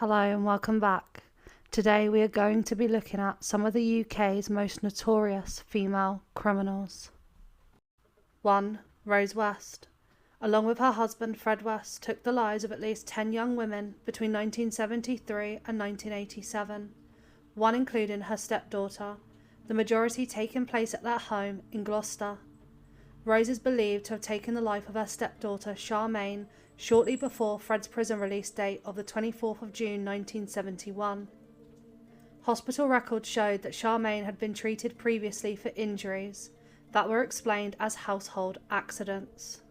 Hello and welcome back. Today we are going to be looking at some of the UK's most notorious female criminals. 1. Rose West. Along with her husband Fred West, took the lives of at least 10 young women between 1973 and 1987, one including her stepdaughter, the majority taking place at their home in Gloucester. Rose is believed to have taken the life of her stepdaughter Charmaine shortly before Fred's prison release date of the 24th of June 1971. Hospital records showed that Charmaine had been treated previously for injuries that were explained as household accidents.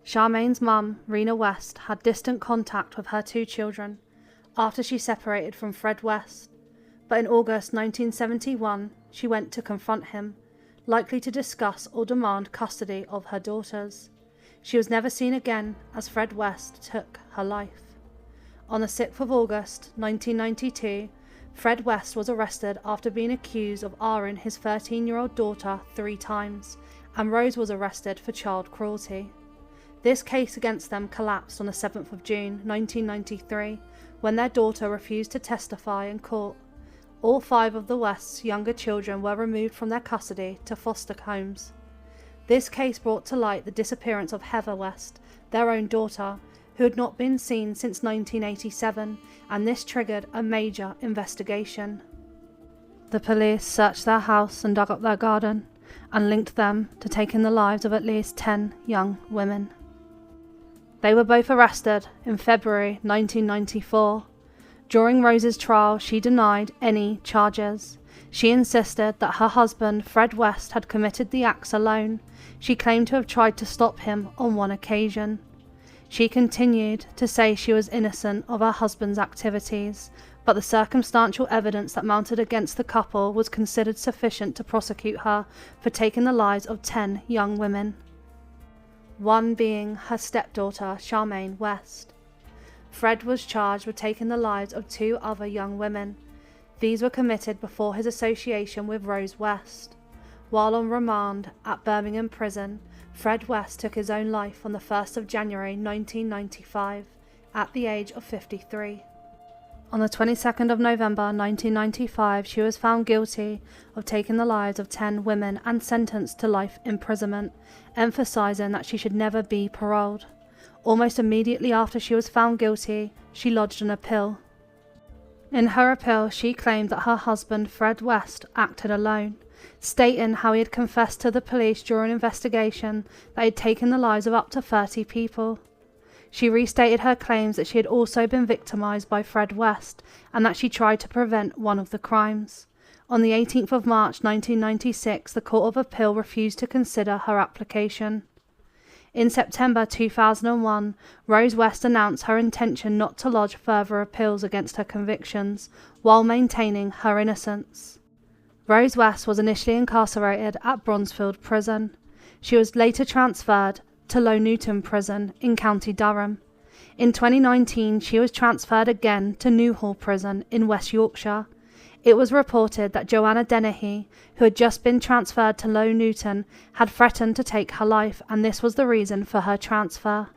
Charmaine's mum, Rena West, had distant contact with her 2 children after she separated from Fred West, but in August 1971 she went to confront him, likely to discuss or demand custody of her daughters. She was never seen again as Fred West took her life. On the 6th of August 1992, Fred West was arrested after being accused of R-ing his 13-year-old daughter 3 times, and Rose was arrested for child cruelty. This case against them collapsed on the 7th of June 1993 when their daughter refused to testify in court. All 5 of the West's younger children were removed from their custody to foster homes. This case brought to light the disappearance of Heather West, their own daughter, who had not been seen since 1987, and this triggered a major investigation. The police searched their house and dug up their garden, and linked them to taking the lives of at least 10 young women. They were both arrested in February 1994. During Rose's trial, she denied any charges. She insisted that her husband, Fred West, had committed the acts alone. She claimed to have tried to stop him on one occasion. She continued to say she was innocent of her husband's activities, but the circumstantial evidence that mounted against the couple was considered sufficient to prosecute her for taking the lives of 10 young women. One being her stepdaughter, Charmaine West. Fred was charged with taking the lives of 2 other young women. These were committed before his association with Rose West. While on remand at Birmingham Prison, Fred West took his own life on the 1st of January 1995 at the age of 53. On the 22nd of November 1995, she was found guilty of taking the lives of 10 women and sentenced to life imprisonment, emphasising that she should never be paroled. Almost immediately after she was found guilty, she lodged an appeal. In her appeal, she claimed that her husband, Fred West, acted alone, stating how he had confessed to the police during an investigation that he had taken the lives of up to 30 people. She restated her claims that she had also been victimised by Fred West and that she tried to prevent one of the crimes. On the 18th of March 1996, the Court of Appeal refused to consider her application. In September 2001, Rose West announced her intention not to lodge further appeals against her convictions, while maintaining her innocence. Rose West was initially incarcerated at Bfield Prison. She was later transferred to Low Newton Prison in County Durham. In 2019, she was transferred again to Newhall Prison in West Yorkshire. It was reported that Joanna Deni, who had just been transferred to Low Newton, had threatened to take her life, and this was the reason for her transfer.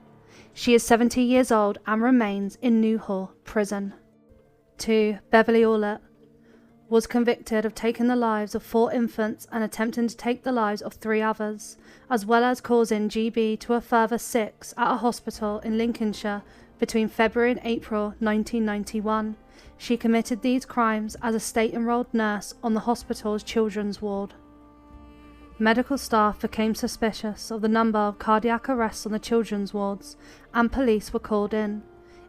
She is 70 years old and remains in Newhall Prison. 2. Beverly Allett was convicted of taking the lives of 4 infants and attempting to take the lives of 3 others, as well as causing GB to a further 6 at a hospital in Lincolnshire between February and April 1991. She committed these crimes as a state-enrolled nurse on the hospital's children's ward. Medical staff became suspicious of the number of cardiac arrests on the children's wards, and police were called in.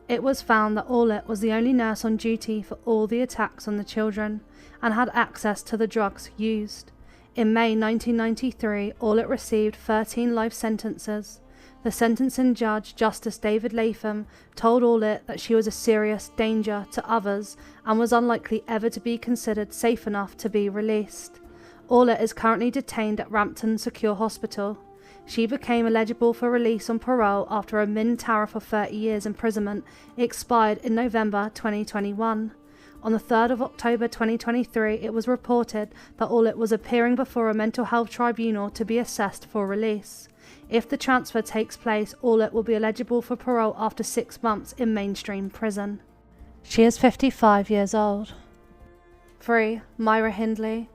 It was found that Allett was the only nurse on duty for all the attacks on the children, and had access to the drugs used. In May 1993, Allett received 13 life sentences. The sentencing judge, Justice David Latham, told Allett that she was a serious danger to others and was unlikely ever to be considered safe enough to be released. Allett is currently detained at Rampton Secure Hospital. She became eligible for release on parole after a min tariff of 30 years imprisonment expired in November 2021. On the 3rd of October 2023, it was reported that Allett was appearing before a mental health tribunal to be assessed for release. If the transfer takes place, Allett will be eligible for parole after 6 months in mainstream prison. She is 55 years old. 3. Myra Hindley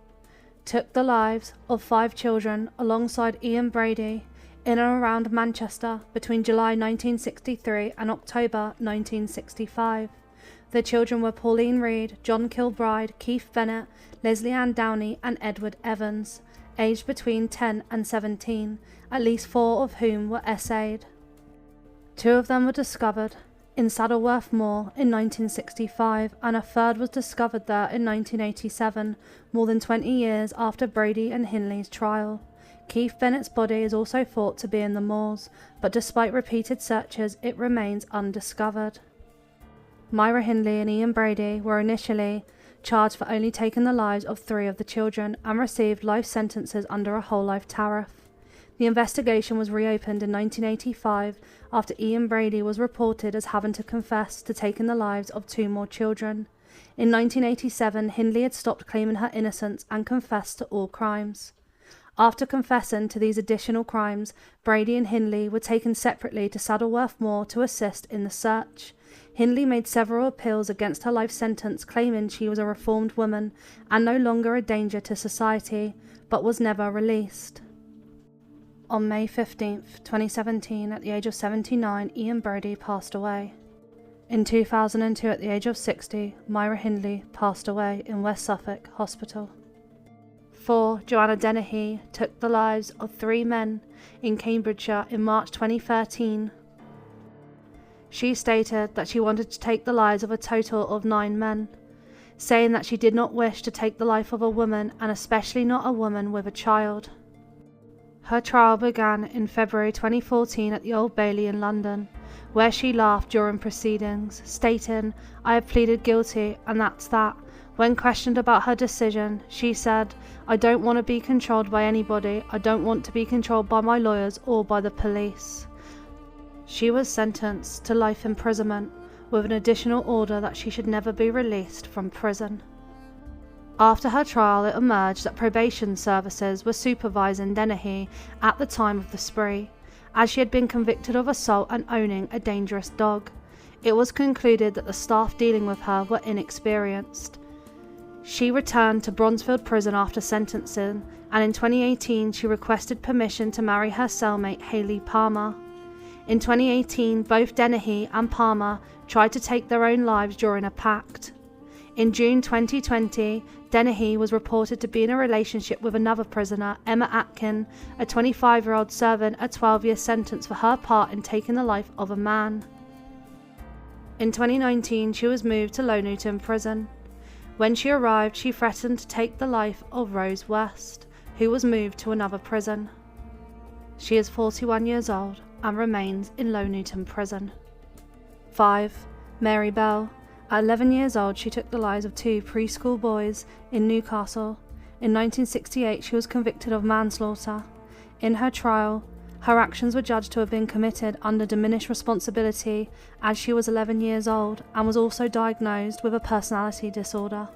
took the lives of 5 children alongside Ian Brady in and around Manchester between July 1963 and October 1965. The children were Pauline Reed, John Kilbride, Keith Bennett, Leslie Ann Downey and Edward Evans, aged between 10 and 17, at least 4 of whom were essayed. 2 of them were discovered in Saddleworth Moor in 1965 and a third was discovered there in 1987, more than 20 years after Brady and Hindley's trial. Keith Bennett's body is also thought to be in the moors, but despite repeated searches it remains undiscovered. Myra Hindley and Ian Brady were initially charged for only taking the lives of 3 of the children and received life sentences under a whole life tariff. The investigation was reopened in 1985 after Ian Brady was reported as having to confess to taking the lives of 2 more children. In 1987, Hindley had stopped claiming her innocence and confessed to all crimes. After confessing to these additional crimes, Brady and Hindley were taken separately to Saddleworth Moor to assist in the search. Hindley made several appeals against her life sentence, claiming she was a reformed woman and no longer a danger to society, but was never released. On May 15, 2017, at the age of 79, Ian Brady passed away. In 2002, at the age of 60, Myra Hindley passed away in West Suffolk Hospital. 4. Joanna Deni took the lives of 3 men in Cambridgeshire in March 2013. She stated that she wanted to take the lives of a total of 9 men, saying that she did not wish to take the life of a woman and especially not a woman with a child. Her trial began in February 2014 at the Old Bailey in London, where she laughed during proceedings, stating, "I have pleaded guilty and that's that." When questioned about her decision, she said, "I don't want to be controlled by anybody. I don't want to be controlled by my lawyers or by the police." She was sentenced to life imprisonment with an additional order that she should never be released from prison. After her trial, it emerged that probation services were supervising Deni at the time of the spree, as she had been convicted of assault and owning a dangerous dog. It was concluded that the staff dealing with her were inexperienced. She returned to Bfield prison after sentencing, and in 2018 she requested permission to marry her cellmate Hayley Palmer. In 2018, both Deni and Palmer tried to take their own lives during a pact. In June 2020, Deni was reported to be in a relationship with another prisoner, Emma Atkin, a 25-year-old serving a 12-year sentence for her part in taking the life of a man. In 2019, she was moved to Low Newton prison. When she arrived, she threatened to take the life of Rose West, who was moved to another prison. She is 41 years old and remains in Low Newton prison. 5. Mary Bell. At 11 years old, she took the lives of 2 preschool boys in Newcastle. In 1968, she was convicted of manslaughter. In her trial, her actions were judged to have been committed under diminished responsibility as she was 11 years old and was also diagnosed with a personality disorder.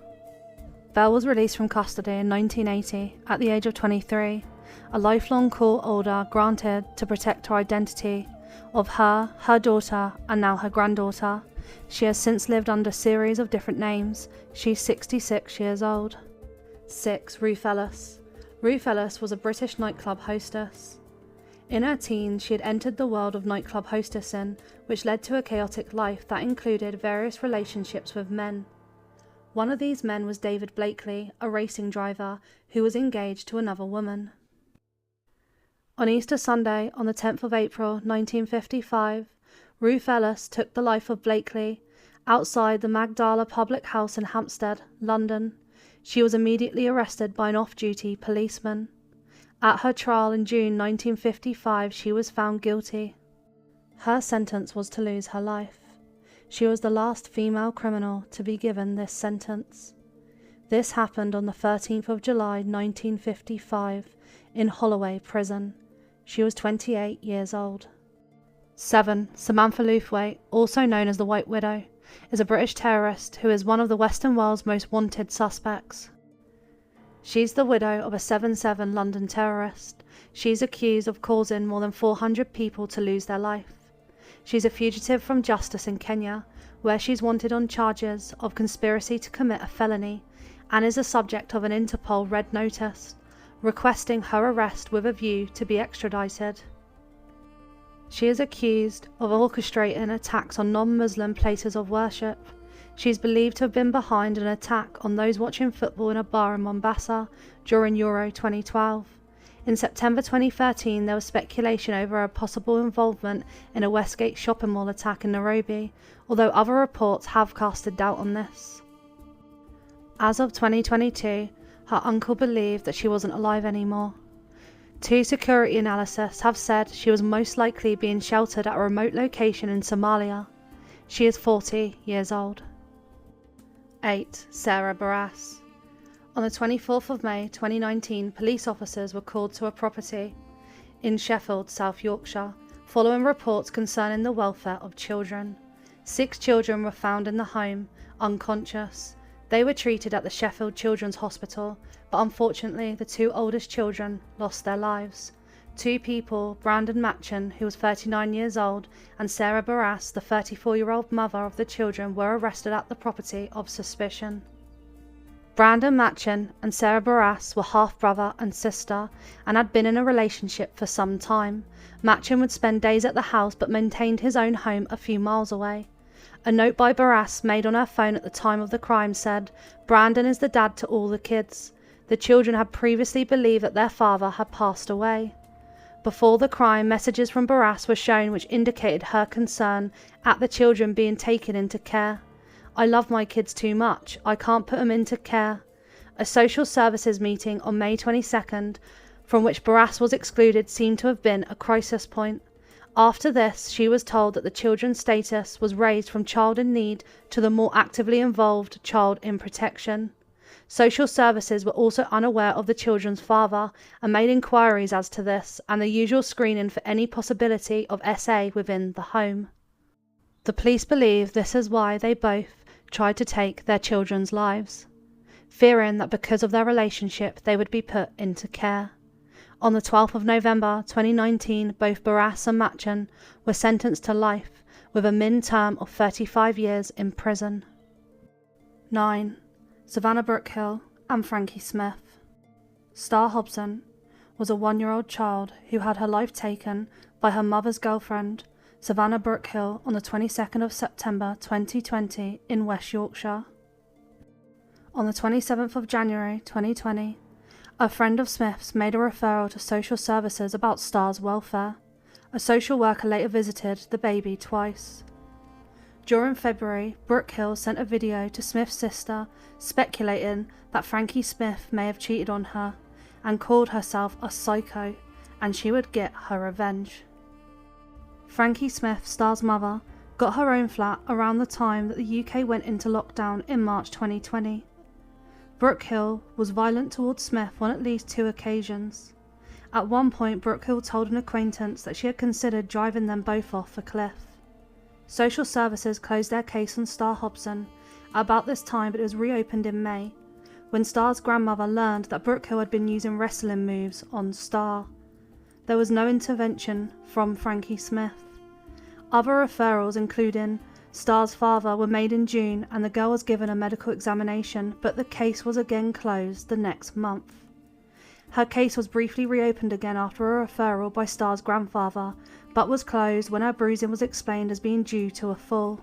Bell was released from custody in 1980 at the age of 23, a lifelong court order granted to protect her identity of her daughter and now her granddaughter. She has since lived under a series of different names. She's 66 years old. 6. Ruth Ellis. Ruth Ellis was a British nightclub hostess. In her teens, she had entered the world of nightclub hostessing, which led to a chaotic life that included various relationships with men. One of these men was David Blakely, a racing driver, who was engaged to another woman. On Easter Sunday, on the 10th of April 1955, Ruth Ellis took the life of Blakely outside the Magdala Public House in Hampstead, London. She was immediately arrested by an off-duty policeman. At her trial in June 1955, she was found guilty. Her sentence was to lose her life. She was the last female criminal to be given this sentence. This happened on the 13th of July 1955 in Holloway Prison. She was 28 years old. 7. Samantha Lewthwaite, also known as the White Widow, is a British terrorist who is one of the Western world's most wanted suspects. She's the widow of a 7/7 London terrorist. She's accused of causing more than 400 people to lose their life. She's a fugitive from justice in Kenya, where she's wanted on charges of conspiracy to commit a felony and is the subject of an Interpol red notice, requesting her arrest with a view to be extradited. She is accused of orchestrating attacks on non-Muslim places of worship. She is believed to have been behind an attack on those watching football in a bar in Mombasa during Euro 2012. In September 2013, there was speculation over her possible involvement in a Westgate shopping mall attack in Nairobi, although other reports have casted doubt on this. As of 2022, her uncle believed that she wasn't alive anymore. Two security analysts have said she was most likely being sheltered at a remote location in Somalia. She is 40 years old. 8. Sarah Barrass. On the 24th of May 2019, police officers were called to a property in Sheffield, South Yorkshire, following reports concerning the welfare of children. 6 children were found in the home, unconscious. They were treated at the Sheffield Children's Hospital, but unfortunately the 2 oldest children lost their lives. 2 people, Brandon Machen, who was 39 years old, and Sarah Barrass, the 34-year-old mother of the children, were arrested at the property of suspicion. Brandon Machen and Sarah Barrass were half-brother and sister and had been in a relationship for some time. Machen would spend days at the house but maintained his own home a few miles away. A note by Barrass made on her phone at the time of the crime said, "Brandon is the dad to all the kids." The children had previously believed that their father had passed away. Before the crime, messages from Barrass were shown which indicated her concern at the children being taken into care. "I love my kids too much. I can't put them into care." A social services meeting on May 22nd, from which Barrass was excluded, seemed to have been a crisis point. After this, she was told that the children's status was raised from child in need to the more actively involved child in protection. Social services were also unaware of the children's father and made inquiries as to this and the usual screening for any possibility of SA within the home. The police believe this is why they both tried to take their children's lives, fearing that because of their relationship they would be put into care. On the 12th of November 2019, both Barrass and Machen were sentenced to life with a min term of 35 years in prison. 9. Savannah Brookhill and Frankie Smith. Star Hobson was a 1-year-old child who had her life taken by her mother's girlfriend, Savannah Brookhill, on the 22nd of September 2020 in West Yorkshire. On the 27th of January 2020, a friend of Smith's made a referral to social services about Star's welfare. A social worker later visited the baby twice. During February, Brookhill sent a video to Smith's sister speculating that Frankie Smith may have cheated on her and called herself a psycho and she would get her revenge. Frankie Smith, Star's mother, got her own flat around the time that the UK went into lockdown in March 2020. Brookhill was violent towards Smith on at least 2 occasions. At one point, Brookhill told an acquaintance that she had considered driving them both off a cliff. Social services closed their case on Star Hobson at about this time, but it was reopened in May, when Star's grandmother learned that Brookhill had been using wrestling moves on Star. There was no intervention from Frankie Smith. Other referrals, including Star's father, were made in June and the girl was given a medical examination, but the case was again closed the next month. Her case was briefly reopened again after a referral by Star's grandfather, but was closed when her bruising was explained as being due to a fall.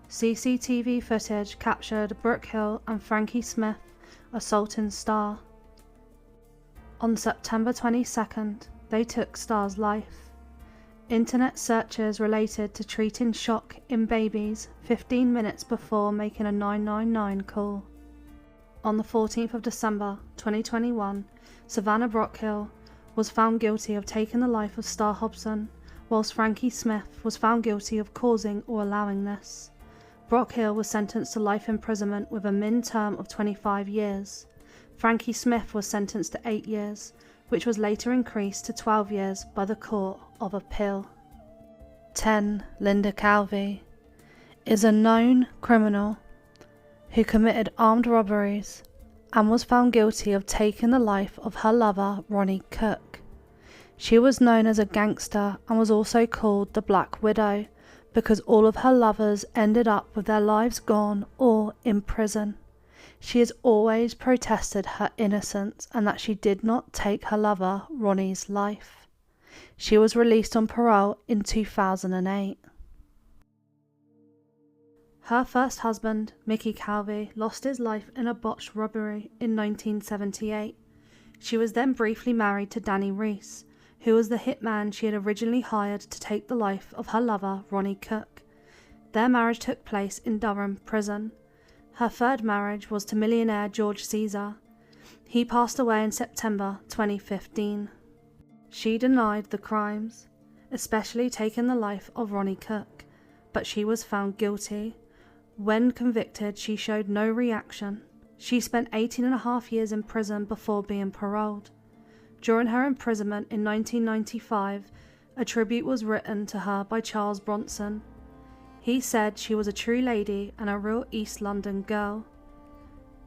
CCTV footage captured Brookhill and Frankie Smith assaulting Star. On September 22nd, they took Star's life. Internet searches related to treating shock in babies 15 minutes before making a 999 call. On the 14th of December 2021, Savannah Brookhill was found guilty of taking the life of Star Hobson, whilst Frankie Smith was found guilty of causing or allowing this. Brookhill was sentenced to life imprisonment with a min term of 25 years. Frankie Smith was sentenced to 8 years, which was later increased to 12 years by the Court of Appeal. 10. Linda Calvi is a known criminal who committed armed robberies and was found guilty of taking the life of her lover, Ronnie Cook. She was known as a gangster and was also called the Black Widow, because all of her lovers ended up with their lives gone or in prison. She has always protested her innocence and that she did not take her lover Ronnie's life. She was released on parole in 2008. Her first husband, Mickey Calvi, lost his life in a botched robbery in 1978. She was then briefly married to Danny Reese, who was the hitman she had originally hired to take the life of her lover, Ronnie Cook. Their marriage took place in Durham Prison. Her third marriage was to millionaire George Caesar. He passed away in September 2015. She denied the crimes, especially taking the life of Ronnie Cook, but she was found guilty. When convicted, she showed no reaction. She spent 18.5 years in prison before being paroled. During her imprisonment in 1995, a tribute was written to her by Charles Bronson. He said she was a true lady and a real East London girl.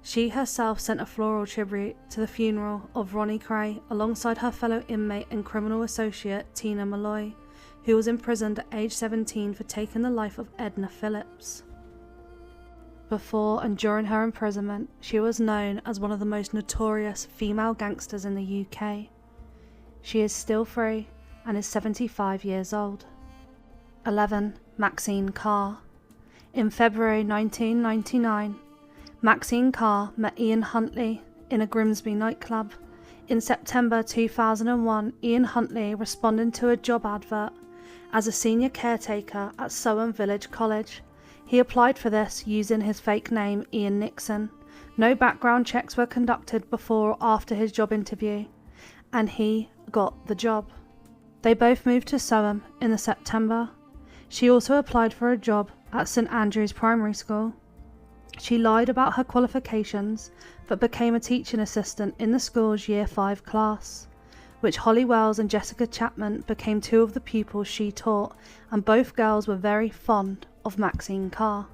She herself sent a floral tribute to the funeral of Ronnie Cray alongside her fellow inmate and criminal associate Tina Malloy, who was imprisoned at age 17 for taking the life of Edna Phillips. Before and during her imprisonment, she was known as one of the most notorious female gangsters in the UK. She is still free and is 75 years old. 11. Maxine Carr. In February 1999, Maxine Carr met Ian Huntley in a Grimsby nightclub. In September 2001, Ian Huntley responded to a job advert as a senior caretaker at Soham Village College. He applied for this using his fake name Ian Nixon. No background checks were conducted before or after his job interview, and he got the job. They both moved to Soham in the September. She also applied for a job at St Andrews Primary School. She lied about her qualifications, but became a teaching assistant in the school's Year 5 class, which Holly Wells and Jessica Chapman became two of the pupils she taught, and both girls were very fond of Maxine Carr.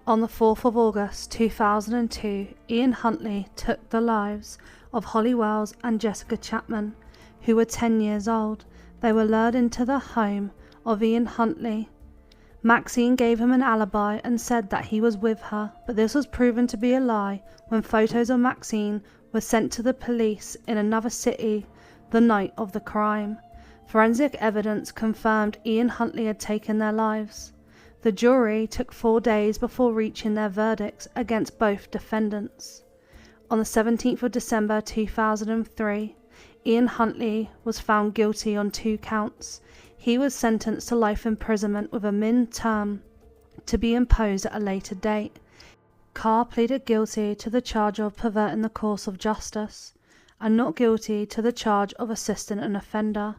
On the 4th of August 2002, Ian Huntley took the lives of Holly Wells and Jessica Chapman, who were 10 years old. They were lured into the home of Ian Huntley. Maxine gave him an alibi and said that he was with her, but this was proven to be a lie when photos of Maxine were sent to the police in another city the night of the crime. Forensic evidence confirmed Ian Huntley had taken their lives. The jury took 4 days before reaching their verdicts against both defendants. On the 17th of December 2003, Ian Huntley was found guilty on 2 counts. He was sentenced to life imprisonment with a min term to be imposed at a later date. Carr pleaded guilty to the charge of perverting the course of justice and not guilty to the charge of assisting an offender.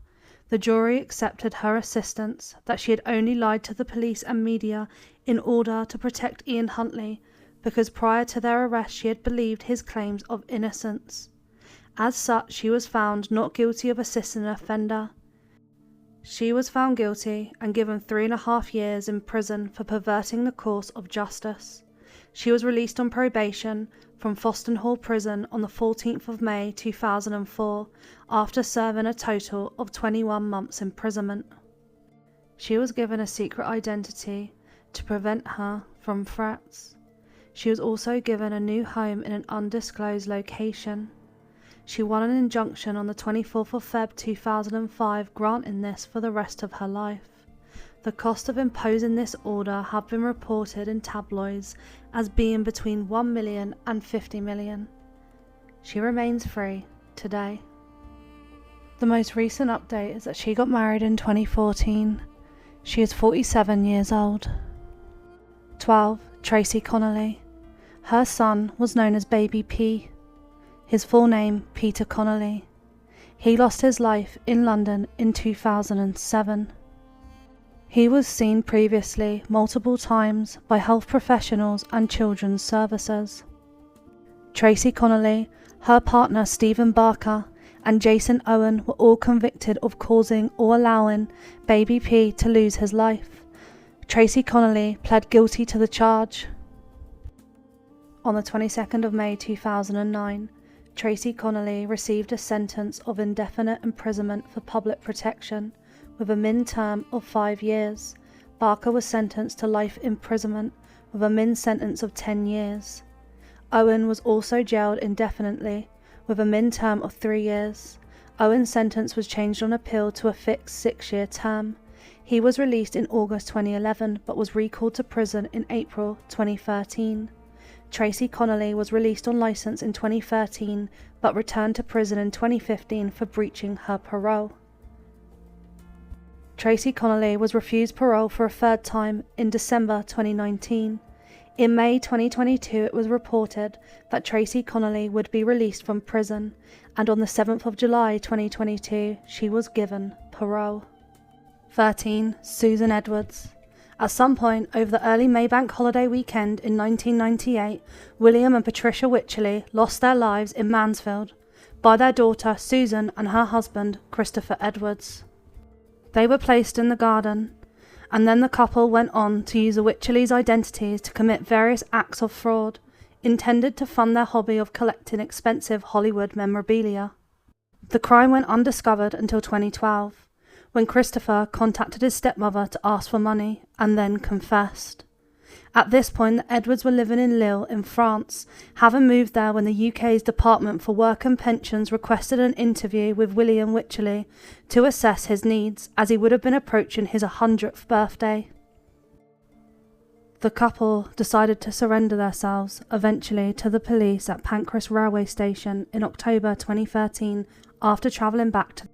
The jury accepted her assistance, that she had only lied to the police and media in order to protect Ian Huntley, because prior to their arrest she had believed his claims of innocence. As such, she was found not guilty of assisting an offender. She was found guilty and given 3.5 years in prison for perverting the course of justice. She was released on probation from Foston Hall Prison on the 14th of May 2004 after serving a total of 21 months imprisonment. She was given a secret identity to prevent her from threats. She was also given a new home in an undisclosed location. She won an injunction on the 24th of Feb 2005 granting this for the rest of her life. The cost of imposing this order have been reported in tabloids as being between 1 million and 50 million. She remains free today. The most recent update is that she got married in 2014. She is 47 years old. 12. Tracy Connelly. Her son was known as Baby P. His full name, Peter Connelly. He lost his life in London in 2007. He was seen previously multiple times by health professionals and children's services. Tracy Connelly, her partner Stephen Barker, and Jason Owen were all convicted of causing or allowing Baby P to lose his life. Tracy Connelly pled guilty to the charge. On the 22nd of May 2009, Tracy Connelly received a sentence of indefinite imprisonment for public protection with a min term of 5 years, Barker was sentenced to life imprisonment with a min sentence of 10 years. Owen was also jailed indefinitely with a min term of 3 years. Owen's sentence was changed on appeal to a fixed 6-year term. He was released in August 2011 but was recalled to prison in April 2013. Tracy Connelly was released on licence in 2013 but returned to prison in 2015 for breaching her parole. Tracy Connelly was refused parole for a third time in December 2019. In May 2022 it was reported that Tracy Connelly would be released from prison, and on the 7th of July 2022 she was given parole. 13. Susan Edwards. At some point over the early Maybank holiday weekend in 1998, William and Patricia Wycherley lost their lives in Mansfield by their daughter Susan and her husband Christopher Edwards. They were placed in the garden, and then the couple went on to use the Wycherleys' identities to commit various acts of fraud intended to fund their hobby of collecting expensive Hollywood memorabilia. The crime went undiscovered until 2012, when Christopher contacted his stepmother to ask for money and then confessed. At this point, the Edwards were living in Lille in France, having moved there when the UK's Department for Work and Pensions requested an interview with William Wycherley to assess his needs, as he would have been approaching his 100th birthday. The couple decided to surrender themselves eventually to the police at Pancras railway station in October 2013 after travelling back to.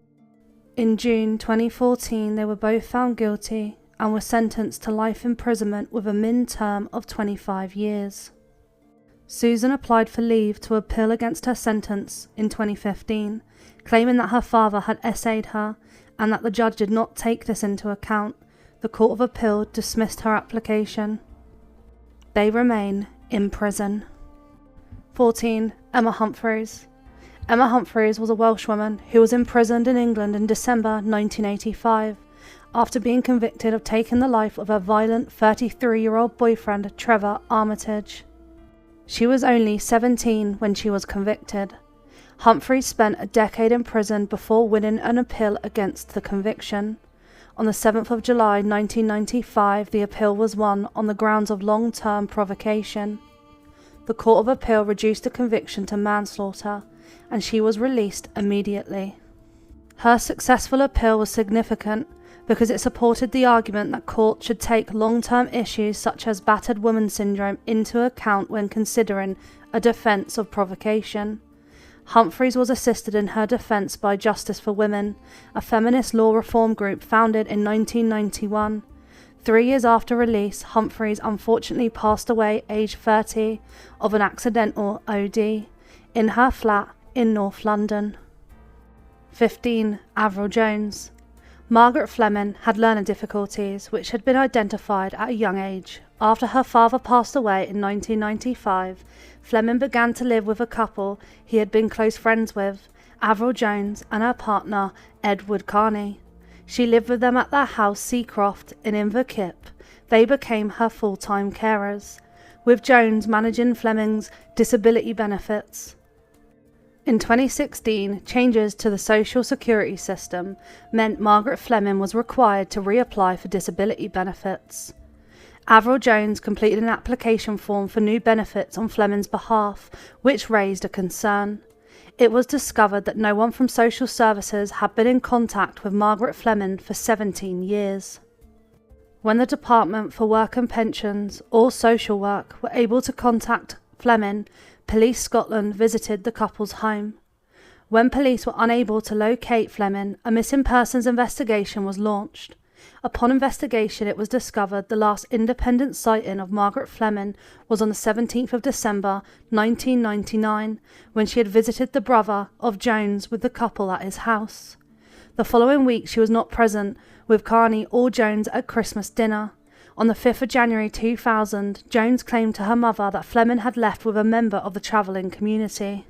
In June 2014 they were both found guilty and were sentenced to life imprisonment with a min term of 25 years. Susan applied for leave to appeal against her sentence in 2015, claiming that her father had essayed her and that the judge did not take this into account. The Court of Appeal dismissed her application. They remain in prison. 14. Emma Humphreys. Emma Humphreys was a Welshwoman who was imprisoned in England in December 1985 after being convicted of taking the life of her violent 33-year-old boyfriend Trevor Armitage. She was only 17 when she was convicted. Humphreys spent a decade in prison before winning an appeal against the conviction. On the 7th of July 1995 the appeal was won on the grounds of long-term provocation. The Court of Appeal reduced the conviction to manslaughter, and she was released immediately. Her successful appeal was significant because it supported the argument that courts should take long-term issues such as battered woman syndrome into account when considering a defence of provocation. Humphreys was assisted in her defence by Justice for Women, a feminist law reform group founded in 1991. 3 years after release, Humphreys unfortunately passed away aged 30 of an accidental OD in her flat in North London. 15. Avril Jones. Margaret Fleming had learning difficulties which had been identified at a young age. After her father passed away in 1995, Fleming began to live with a couple he had been close friends with, Avril Jones and her partner Edward Carney. She lived with them at their house Seacroft in Inverkip. They became her full-time carers, with Jones managing Fleming's disability benefits. In 2016, changes to the social security system meant Margaret Fleming was required to reapply for disability benefits. Avril Jones completed an application form for new benefits on Fleming's behalf, which raised a concern. It was discovered that no one from social services had been in contact with Margaret Fleming for 17 years. When the Department for Work and Pensions or Social Work were able to contact Fleming, Police Scotland visited the couple's home. When police were unable to locate Fleming, a missing persons investigation was launched. Upon investigation, it was discovered the last independent sighting of Margaret Fleming was on the 17th of December 1999, when she had visited the brother of Jones with the couple at his house. The following week she was not present with Carney or Jones at Christmas dinner. On the 5th of January 2000, Jones claimed to her mother that Fleming had left with a member of the travelling community.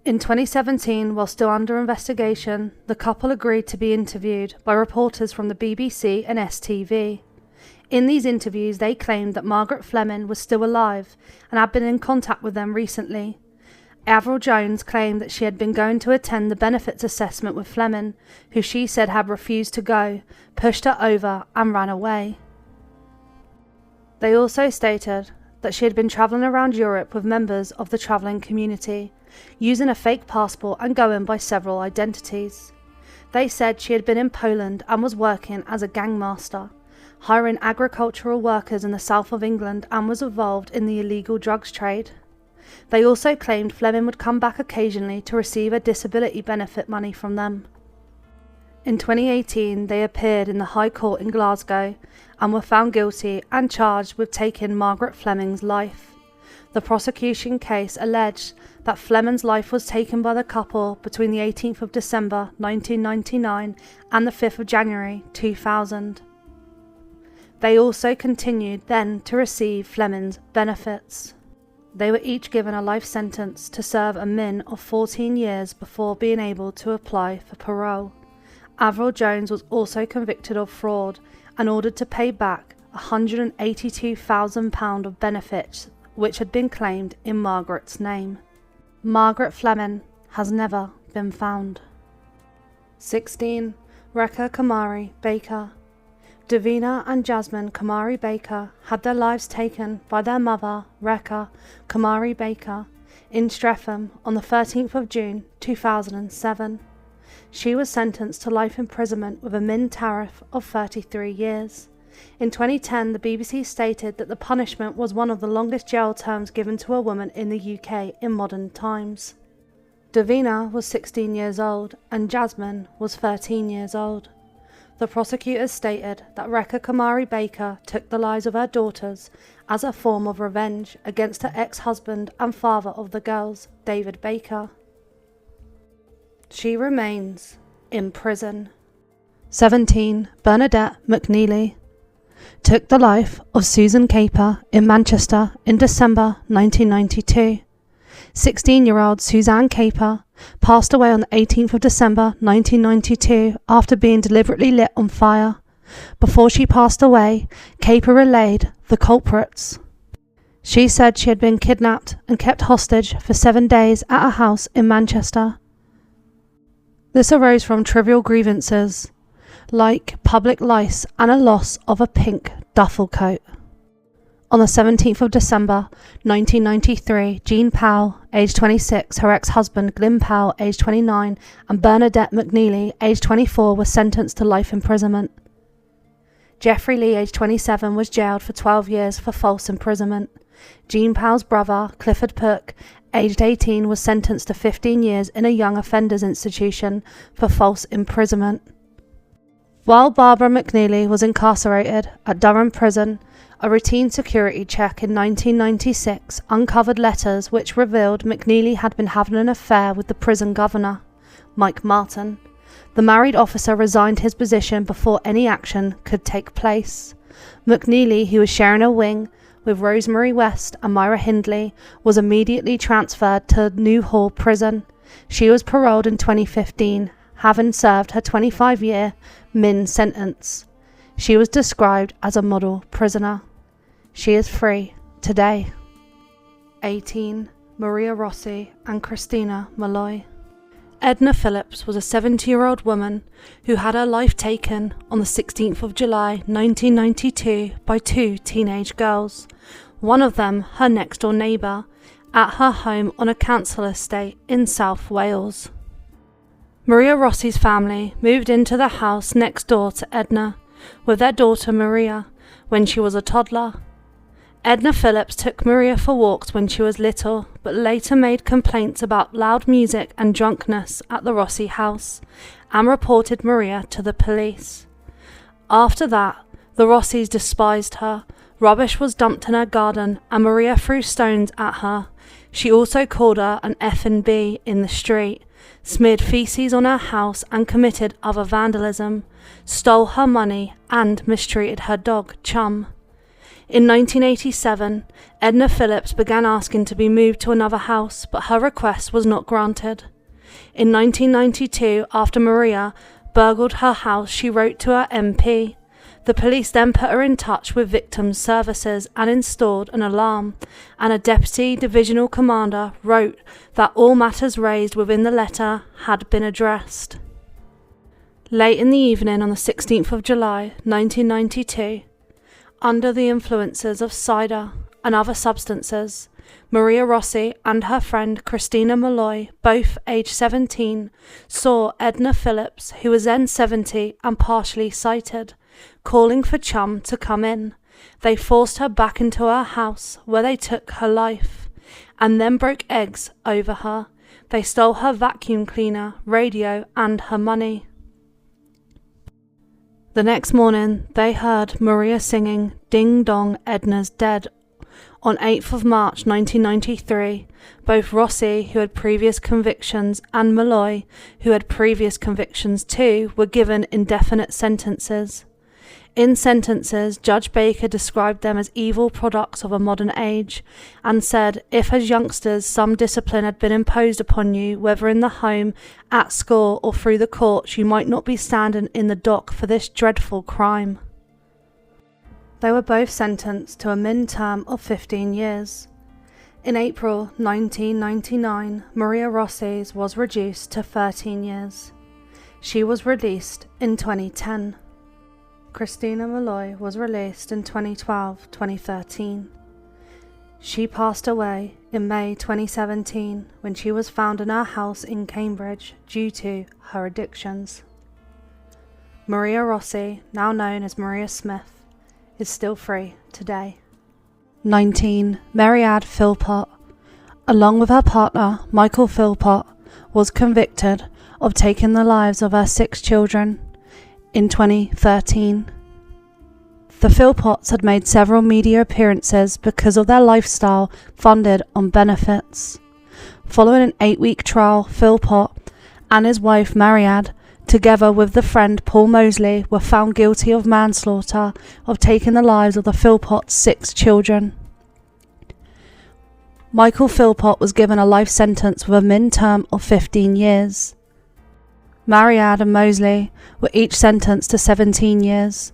In 2017, while still under investigation, the couple agreed to be interviewed by reporters from the BBC and STV. In these interviews, they claimed that Margaret Fleming was still alive and had been in contact with them recently. Avril Jones claimed that she had been going to attend the benefits assessment with Fleming, who she said had refused to go, pushed her over and ran away. They also stated that she had been travelling around Europe with members of the travelling community, using a fake passport and going by several identities. They said she had been in Poland and was working as a gangmaster, hiring agricultural workers in the south of England, and was involved in the illegal drugs trade. They also claimed Fleming would come back occasionally to receive a disability benefit money from them. In 2018, they appeared in the High Court in Glasgow and were found guilty and charged with taking Margaret Fleming's life. The prosecution case alleged that Fleming's life was taken by the couple between the 18th of December 1999 and the 5th of January 2000. They also continued then to receive Fleming's benefits. They were each given a life sentence to serve a min of 14 years before being able to apply for parole. Avril Jones was also convicted of fraud and ordered to pay back £182,000 of benefits which had been claimed in Margaret's name. Margaret Fleming has never been found. 16. Rekha Kumari Baker. Davina and Jasmine Kumari Baker had their lives taken by their mother, Rekha Kumari Baker, in Streatham on the 13th of June 2007. She was sentenced to life imprisonment with a min tariff of 33 years. In 2010, the BBC stated that the punishment was one of the longest jail terms given to a woman in the UK in modern times. Davina was 16 years old and Jasmine was 13 years old. The prosecutors stated that Rekha Kumari Baker took the lives of her daughters as a form of revenge against her ex-husband and father of the girls, David Baker. She remains in prison. 17. Bernadette McNeely took the life of Susan Caper in Manchester in December 1992. 16-year-old Suzanne Caper passed away on the 18th of December 1992 after being deliberately lit on fire. Before she passed away, Caper relayed the culprits. She said she had been kidnapped and kept hostage for 7 days at a house in Manchester. This arose from trivial grievances, like public lice and a loss of a pink duffel coat. On the 17th of December 1993, Jean Powell, aged 26, her ex-husband Glyn Powell, aged 29, and Bernadette McNeely, aged 24, were sentenced to life imprisonment. Jeffrey Lee, aged 27, was jailed for 12 years for false imprisonment. Jean Powell's brother, Clifford Pook, aged 18, was sentenced to 15 years in a young offenders institution for false imprisonment. While Barbara McNeely was incarcerated at Durham Prison, a routine security check in 1996 uncovered letters which revealed McNeely had been having an affair with the prison governor, Mike Martin. The married officer resigned his position before any action could take place. McNeely, who was sharing a wing with Rosemary West and Myra Hindley, was immediately transferred to New Hall Prison. She was paroled in 2015, having served her 25-year min sentence. She was described as a model prisoner. She is free today. 18. Maria Rossy and Christina Malloy. Edna Phillips was a 70-year-old woman who had her life taken on the 16th of July 1992 by two teenage girls, one of them her next-door neighbour, at her home on a council estate in South Wales. Maria Rossy's family moved into the house next door to Edna with their daughter Maria when she was a toddler. Edna Phillips took Maria for walks when she was little, but later made complaints about loud music and drunkenness at the Rossy house and reported Maria to the police. After that, the Rossys despised her. Rubbish was dumped in her garden and Maria threw stones at her. She also called her an F&B in the street, smeared feces on her house and committed other vandalism, stole her money and mistreated her dog, Chum. In 1987, Edna Phillips began asking to be moved to another house, but her request was not granted. In 1992, after Maria burgled her house, she wrote to her MP. The police then put her in touch with victim services and installed an alarm, and a deputy divisional commander wrote that all matters raised within the letter had been addressed. Late in the evening on the 16th of July 1992, Under the influences of cider and other substances, Maria Rossy and her friend Christina Malloy, both aged 17, saw Edna Phillips, who was then 70 and partially sighted, calling for Chum to come in. They forced her back into her house, where they took her life, and then broke eggs over her. They stole her vacuum cleaner, radio, and her money. The next morning, they heard Maria singing Ding Dong, Edna's Dead. On 8th of March 1993, both Rossy, who had previous convictions, and Malloy, who had previous convictions too, were given indefinite sentences. In sentences, Judge Baker described them as evil products of a modern age, and said, if as youngsters some discipline had been imposed upon you, whether in the home, at school, or through the courts, you might not be standing in the dock for this dreadful crime. They were both sentenced to a min term of 15 years. In April 1999, Maria Rossy's was reduced to 13 years. She was released in 2010. Christina Malloy was released in 2012-2013. She passed away in May 2017 when she was found in her house in Cambridge due to her addictions. Maria Rossy, now known as Maria Smith, is still free today. 19. Mary Philpot, along with her partner Michael Philpot, was convicted of taking the lives of her 6 children in 2013. The Philpots had made several media appearances because of their lifestyle funded on benefits. Following an 8-week trial, Philpot and his wife Mariad, together with the friend Paul Mosley, were found guilty of manslaughter of taking the lives of the Philpots' 6 children. Michael Philpot was given a life sentence with a min term of 15 years. Mariad and Mosley were each sentenced to 17 years.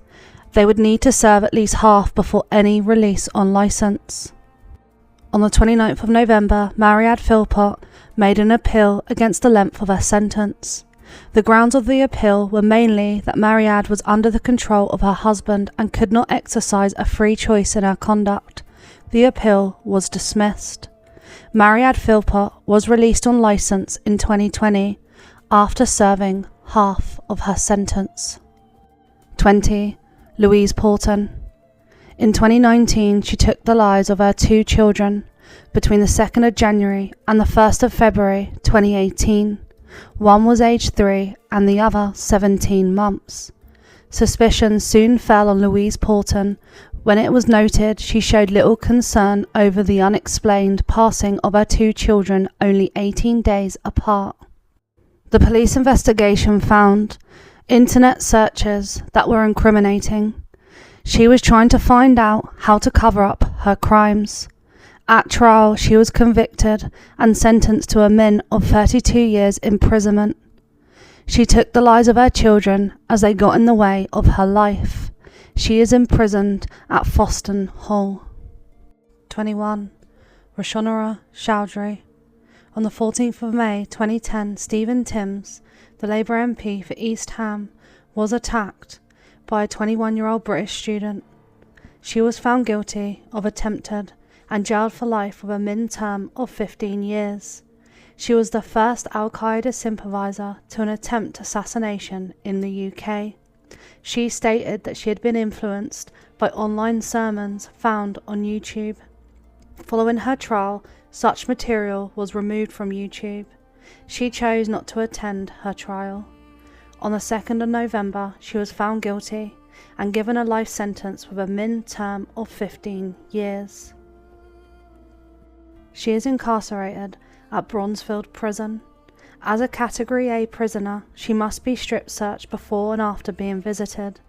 They would need to serve at least half before any release on licence. On the 29th of November, Mariad Philpot made an appeal against the length of her sentence. The grounds of the appeal were mainly that Mariad was under the control of her husband and could not exercise a free choice in her conduct. The appeal was dismissed. Mariad Philpot was released on licence in 2020 after serving half of her sentence. 20. Louise Porton. In 2019, she took the lives of her 2 children between the 2nd of January and the 1st of February 2018. One was aged 3 and the other 17 months. Suspicion soon fell on Louise Porton when it was noted she showed little concern over the unexplained passing of her 2 children only 18 days apart. The police investigation found internet searches that were incriminating. She was trying to find out how to cover up her crimes. At trial, she was convicted and sentenced to a min of 32 years imprisonment. She took the lives of her children as they got in the way of her life. She is imprisoned at Foston Hall. 21. Roshonara Chowdhury. On the 14th of May 2010, Stephen Timms, the Labour MP for East Ham, was attacked by a 21-year-old British student. She was found guilty of attempted and jailed for life with a min term of 15 years. She was the first Al-Qaeda sympathiser to an attempt assassination in the UK. She stated that she had been influenced by online sermons found on YouTube. Following her trial, such material was removed from YouTube. She chose not to attend her trial. On the 2nd of November, she was found guilty and given a life sentence with a min term of 15 years. She is incarcerated at Bronzefield Prison. As a Category A prisoner, she must be strip searched before and after being visited.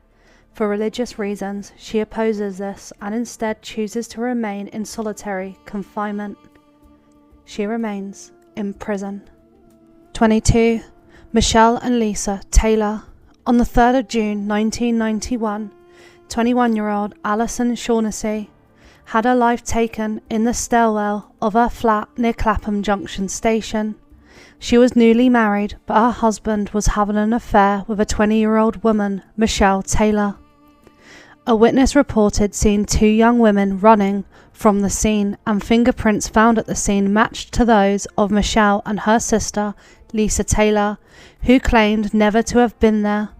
For religious reasons, she opposes this and instead chooses to remain in solitary confinement. She remains in prison. 22. Michelle and Lisa Taylor. On the 3rd of June 1991, 21-year-old Alison Shaughnessy had her life taken in the stairwell of her flat near Clapham Junction Station. She was newly married, but her husband was having an affair with a 20-year-old woman, Michelle Taylor. A witness reported seeing two young women running from the scene, and fingerprints found at the scene matched to those of Michelle and her sister, Lisa Taylor, who claimed never to have been there.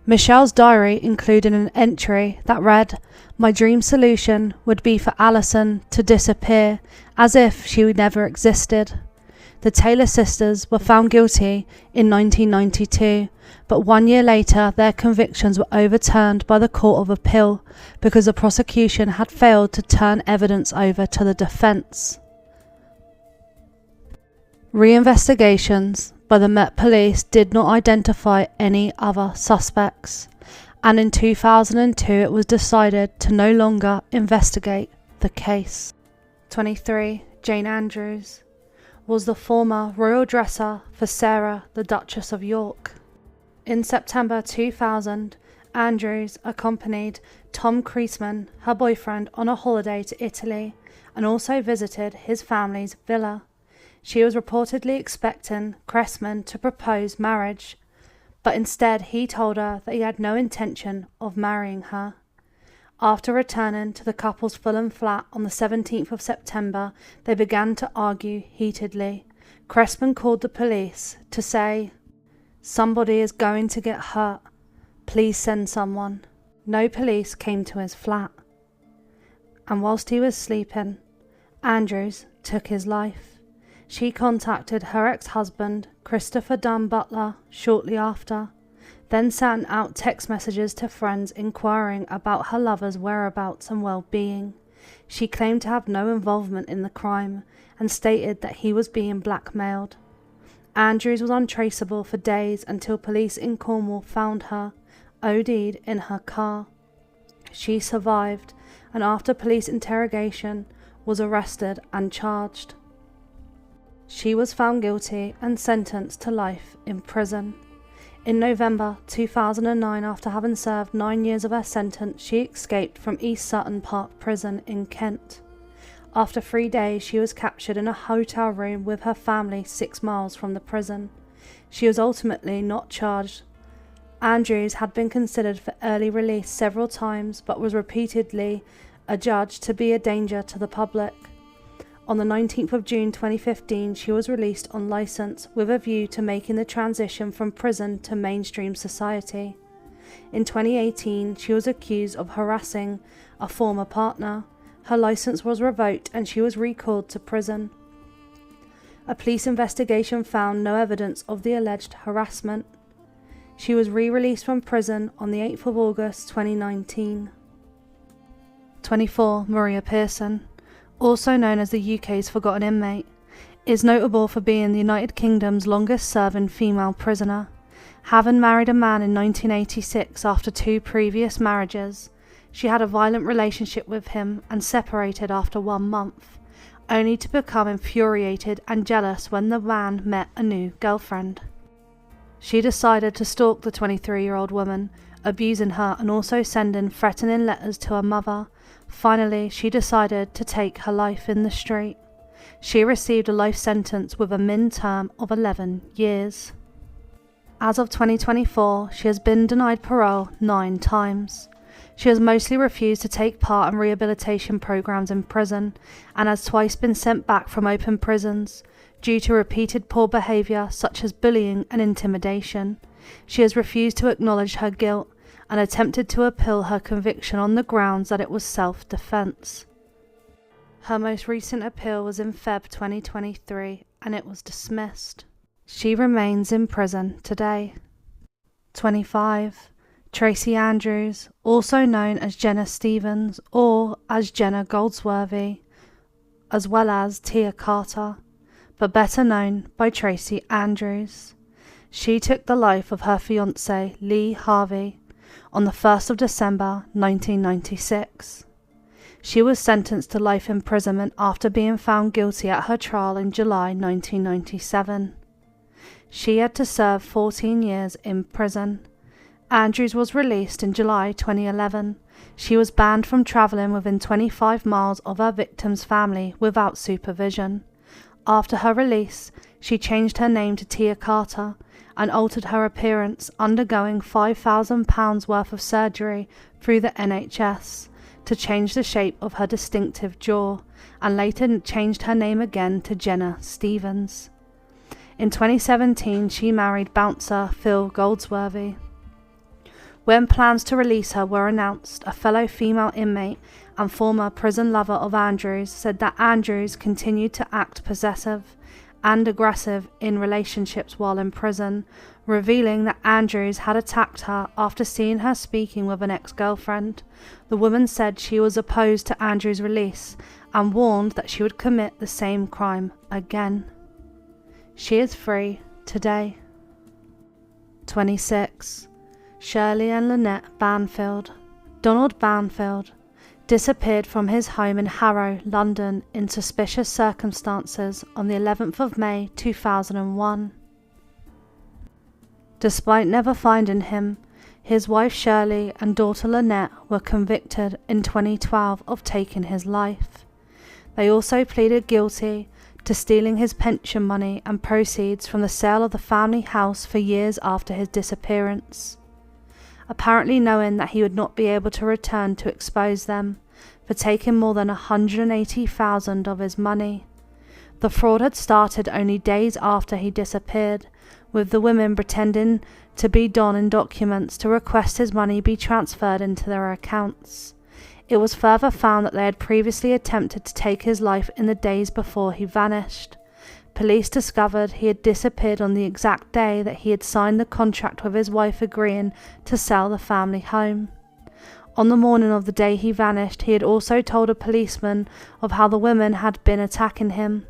Michelle's diary included an entry that read, "My dream solution would be for Alison to disappear, as if she never existed." The Taylor sisters were found guilty in 1992, but 1 year later their convictions were overturned by the Court of Appeal because the prosecution had failed to turn evidence over to the defence. Reinvestigations by the Met Police did not identify any other suspects, and in 2002 it was decided to no longer investigate the case. 23. Jane Andrews was the former royal dresser for Sarah, the Duchess of York. In September 2000, Andrews accompanied Tom Creasman, her boyfriend, on a holiday to Italy and also visited his family's villa. She was reportedly expecting Creasman to propose marriage, but instead he told her that he had no intention of marrying her. After returning to the couple's Fulham flat on the 17th of September, they began to argue heatedly. Creasman called the police to say, "Somebody is going to get hurt. Please send someone." No police came to his flat. And whilst he was sleeping, Andrews took his life. She contacted her ex-husband, Christopher Dunn Butler, shortly after, then sent out text messages to friends inquiring about her lover's whereabouts and well-being. She claimed to have no involvement in the crime and stated that he was being blackmailed. Andrews was untraceable for days until police in Cornwall found her, OD'd in her car. She survived, and after police interrogation was arrested and charged. She was found guilty and sentenced to life in prison. In November 2009, after having served 9 years of her sentence, she escaped from East Sutton Park Prison in Kent. After 3 days, she was captured in a hotel room with her family 6 miles from the prison. She was ultimately not charged. Andrews had been considered for early release several times, but was repeatedly adjudged to be a danger to the public. On the 19th of June 2015, she was released on licence with a view to making the transition from prison to mainstream society. In 2018, she was accused of harassing a former partner. Her licence was revoked and she was recalled to prison. A police investigation found no evidence of the alleged harassment. She was re-released from prison on the 8th of August 2019. 24. Maria Pearson, also known as the UK's forgotten inmate, is notable for being the United Kingdom's longest-serving female prisoner. Having married a man in 1986 after 2 previous marriages, she had a violent relationship with him and separated after 1 month, only to become infuriated and jealous when the man met a new girlfriend. She decided to stalk the 23-year-old woman, abusing her and also sending threatening letters to her mother. Finally, she decided to take her life in the street. She received a life sentence with a min term of 11 years. As of 2024, she has been denied parole 9 times. She has mostly refused to take part in rehabilitation programs in prison and has twice been sent back from open prisons due to repeated poor behaviour such as bullying and intimidation. She has refused to acknowledge her guilt and attempted to appeal her conviction on the grounds that it was self-defence. Her most recent appeal was in Feb 2023 and it was dismissed. She remains in prison today. 25. Tracy Andrews, also known as Jenna Stevens or as Jenna Goldsworthy, as well as Tia Carter, but better known by Tracy Andrews. She took the life of her fiancé Lee Harvey on the 1st of December 1996. She was sentenced to life imprisonment after being found guilty at her trial in July 1997. She had to serve 14 years in prison. Andrews was released in July 2011. She was banned from travelling within 25 miles of her victim's family without supervision. After her release, She changed her name to Tia Carter and altered her appearance, undergoing £5,000 worth of surgery through the NHS to change the shape of her distinctive jaw, and later changed her name again to Jenna Stevens. In 2017, she married bouncer Phil Goldsworthy. When plans to release her were announced, a fellow female inmate and former prison lover of Andrews said that Andrews continued to act possessive and aggressive in relationships while in prison, revealing that Andrews had attacked her after seeing her speaking with an ex-girlfriend. The woman said she was opposed to Andrews' release and warned that she would commit the same crime again. She is free today. 26. Shirley and Lynette Bfield. Donald Bfield disappeared from his home in Harrow, London, in suspicious circumstances on the 11th of May 2001. Despite never finding him, his wife Shirley and daughter Lynette were convicted in 2012 of taking his life. They also pleaded guilty to stealing his pension money and proceeds from the sale of the family house for years after his disappearance, apparently knowing that he would not be able to return to expose them for taking more than $180,000 of his money. The fraud had started only days after he disappeared, with the women pretending to be Don in documents to request his money be transferred into their accounts. It was further found that they had previously attempted to take his life in the days before he vanished. Police discovered he had disappeared on the exact day that he had signed the contract with his wife agreeing to sell the family home. On the morning of the day he vanished, he had also told a policeman of how the women had been attacking him.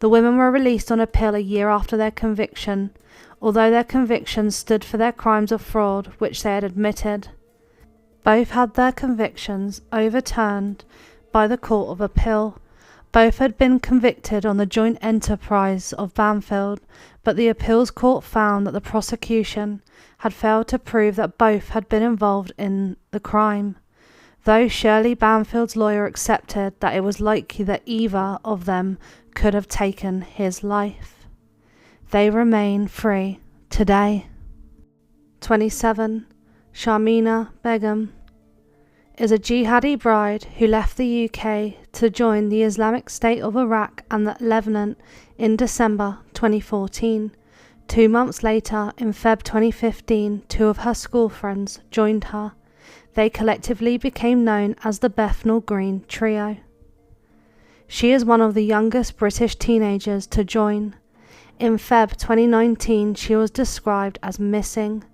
The women were released on appeal a year after their conviction, although their convictions stood for their crimes of fraud, which they had admitted. Both had their convictions overturned by the Court of Appeal. Both had been convicted on the joint enterprise of Bfield, but the appeals court found that the prosecution had failed to prove that both had been involved in the crime, though Shirley Bfield's lawyer accepted that it was likely that either of them could have taken his life. They remain free today. 27. Shamina Begum is a jihadi bride who left the UK to join the Islamic State of Iraq and the Lebanon in December 2014. 2 months later, in Feb 2015, 2 of her school friends joined her. They collectively became known as the Bethnal Green Trio. She is one of the youngest British teenagers to join. In Feb 2019, she was described as missing.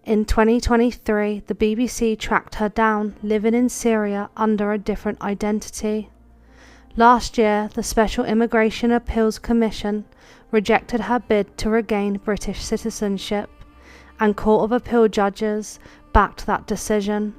In 2023, the BBC tracked her down, living in Syria under a different identity. Last year, the Special Immigration Appeals Commission rejected her bid to regain British citizenship, and Court of Appeal judges backed that decision.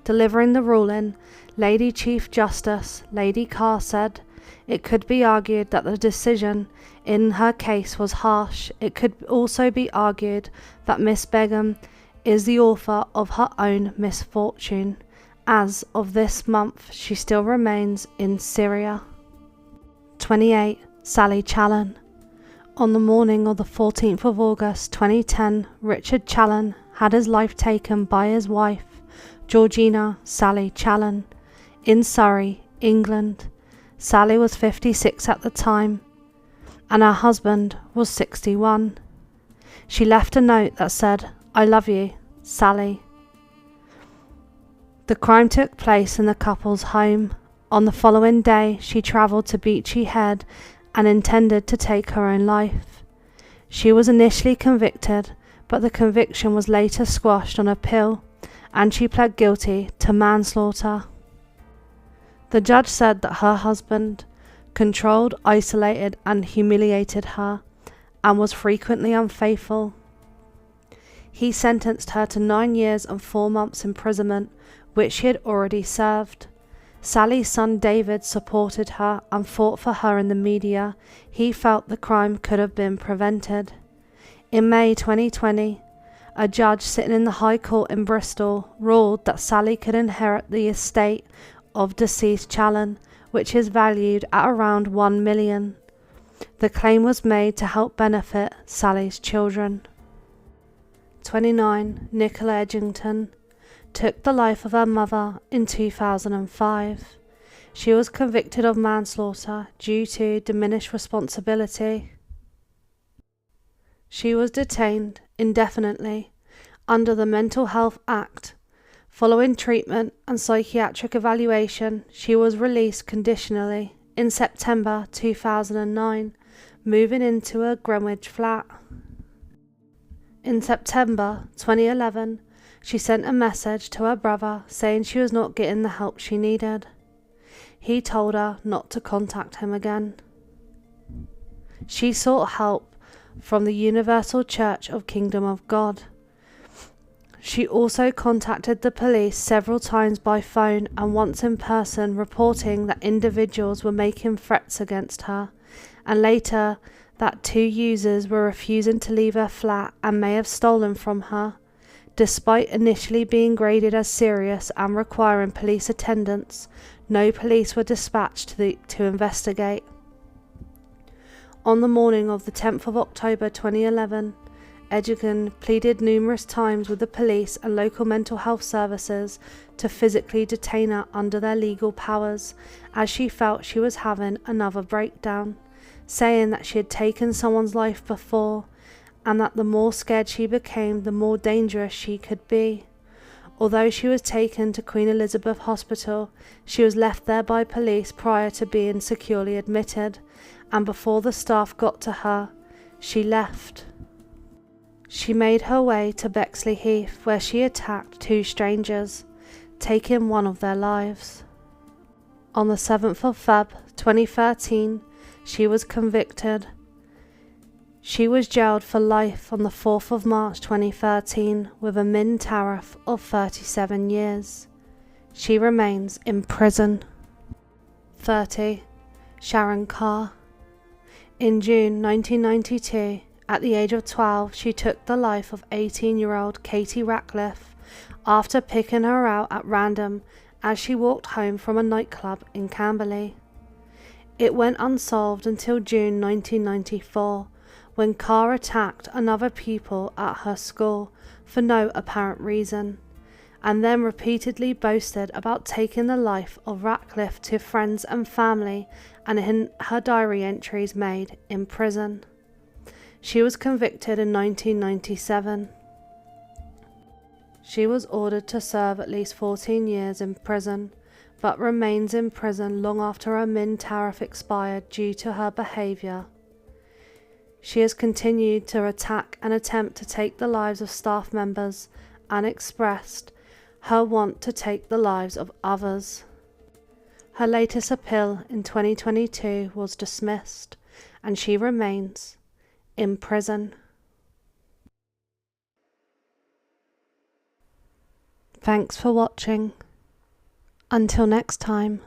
Delivering the ruling, Lady Chief Justice Lady Carr said, "It could be argued that the decision in her case was harsh. It could also be argued that Miss Begum is the author of her own misfortune. As of this month, she still remains in Syria." 28. Sally Challen. On the morning of the 14th of August 2010, Richard Challen had his life taken by his wife, Georgina Sally Challen, in Surrey, England. Sally was 56 at the time, and her husband was 61. She left a note that said, "I love you, Sally." The crime took place in the couple's home. On the following day, she travelled to Beachy Head and intended to take her own life. She was initially convicted, but the conviction was later squashed on appeal, and she pled guilty to manslaughter. The judge said that her husband controlled, isolated, and humiliated her, and was frequently unfaithful. He sentenced her to 9 years and 4 months imprisonment, which she had already served. Sally's son David supported her and fought for her in the media. He felt the crime could have been prevented. In May 2020, a judge sitting in the High Court in Bristol ruled that Sally could inherit the estate of deceased Challen, which is valued at around £1 million. The claim was made to help benefit Sally's children. 29. Nicola Edington took the life of her mother in 2005. She was convicted of manslaughter due to diminished responsibility. She was detained indefinitely under the Mental Health Act. Following treatment and psychiatric evaluation, she was released conditionally in September 2009, moving into a Greenwich flat. In September 2011, she sent a message to her brother saying she was not getting the help she needed. He told her not to contact him again. She sought help from the Universal Church of Kingdom of God. She also contacted the police several times by phone and once in person, reporting that individuals were making threats against her, and later that 2 users were refusing to leave her flat and may have stolen from her. Despite initially being graded as serious and requiring police attendance, no police were dispatched to investigate. On the morning of the 10th of October 2011, Edington pleaded numerous times with the police and local mental health services to physically detain her under their legal powers, as she felt she was having another breakdown, saying that she had taken someone's life before and that the more scared she became, the more dangerous she could be. Although she was taken to Queen Elizabeth Hospital, she was left there by police prior to being securely admitted, and before the staff got to her, she left. She made her way to Bexley Heath, where she attacked 2 strangers, taking one of their lives. On the 7th of Feb 2013, she was convicted. She was jailed for life on the 4th of March 2013 with a min tariff of 37 years. She remains in prison. 30. Sharon Carr. In June 1992, at the age of 12, she took the life of 18-year-old Katie Ratcliffe after picking her out at random as she walked home from a nightclub in Camberley. It went unsolved until June 1994, when Carr attacked another pupil at her school for no apparent reason, and then repeatedly boasted about taking the life of Ratcliffe to friends and family, and in her diary entries made in prison. She was convicted in 1997. She was ordered to serve at least 14 years in prison, but remains in prison long after her min tariff expired due to her behaviour. She has continued to attack and attempt to take the lives of staff members and expressed her want to take the lives of others. Her latest appeal in 2022 was dismissed, and she remains in prison. Thanks for watching. Until next time.